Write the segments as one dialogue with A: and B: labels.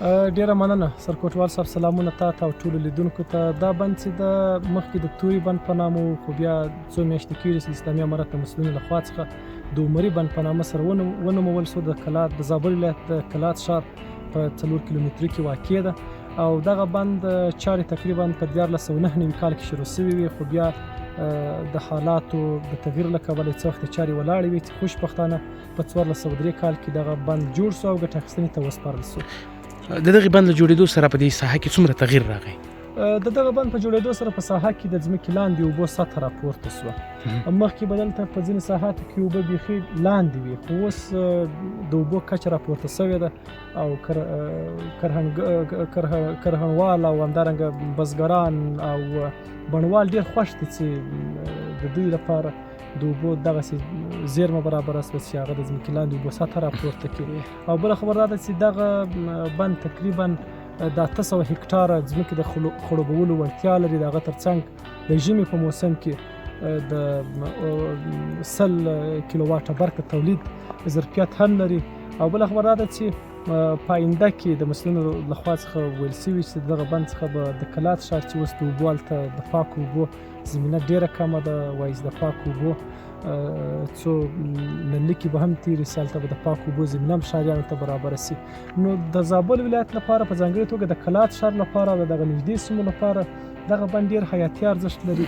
A: ډیره مننه سرکوټوال صاحب، سلامونه تاته او ټولو لیدونکو ته. دا بند چې د مخکې د توري بند په نامه و، خو بیا څو میاشتې کېږي چې د اسلامي امارت د مسؤلینو لخوا څخه د عمري بند په نامه سره ونومول شو. د زابل ولایت د کلات ښار په 4 کیلومتري کې واقع ده او دغه بند چارې تقریبا په 1499 کال کې شروع شوې وې، خو بیا د حالاتو د تغییر له کبله څه وخت چارې ولاړې وې چې خوشبختانه په 1403 کال کې دغه بند جوړ شو او ګټه اخیستنې ته وسپارل شو.
B: د دغه بند له جوړېدو سره په دې ساحه کې څومره تغییر راغی؟
A: د دغه بند په جوړېدو سره په ساحه کې د ځمکې لاندې اوبو سطحه راپورته شوه. مخکې به دلته په ځینې ساحاتو کې اوبه بیخي لاندې وي، خو اوس د اوبو کچه راپورته شوې ده او کرهڼوال او همدارنګه بزګران او بڼوال ډېر خوښ دي چې د دوی لپاره د اوبو دغسې زیرمه برابره شوه چې هغه د ځمکې لاندې اوبو سطحه راپورته کړي. او بله خبره دا ده چې دغه بند تقریبا د 800 هکټاره ځمکې د خړوبولو وړتیا لري. د هغه ترڅنګ د ژمي په موسم کې د 100 کیلو واټه برق تولید ظرفیت هم لري. او بله خبره دا ده چې په آینده کې د مسؤلینو لخوا څخه ویل شوي چې دغه بند څخه به د کلات ښار چې اوس د اوبو هلته د پاکو اوبو زمینه ډېره کمه ده، وایي د پاکو اوبو څو لنډکي به هم تېرې شي، هلته به د پاکو اوبو زمینه هم ښاریانو ته برابره شي. نو د زابل ولایت لپاره په ځانګړې توګه د کلات ښار لپاره او د دغه نږدې سیمو لپاره دغه بند ډېر حیاتي ارزښت لري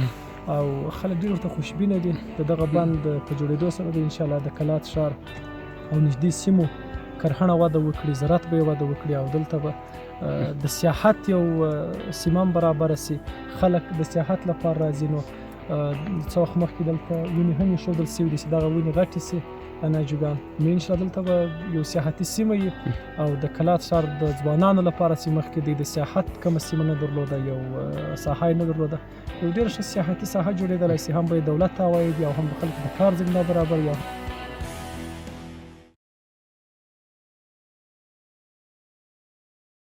A: او خلک ډېر ورته خوشبینه دي. د دغه بند په جوړېدو سره به انشاءالله د کلات ښار او نږدې سیمو کرهڼه وده وکړي، زراعت به یې وده وکړي او دلته به د سیاحت یو سیمه هم برابره شي. خلک د سیاحت لپاره راځي. نو څه وخت مخکې دلته ونې هم ایښودل شوي دي چې دغه ونې غټې شي اناجوګان. نو انشاءالله دلته به یو سیاحتي سیمه وي او د کلات ښار د ځوانانو لپاره چې مخکې د سیاحت کومه سیمه نه درلوده، یو ساحه یې نه درلوده، یو ډېره ښه سیاحتي ساحه جوړېدلی شي. هم به یې دولت ته عواید یا هم د خلکو د کار زمینه برابر یا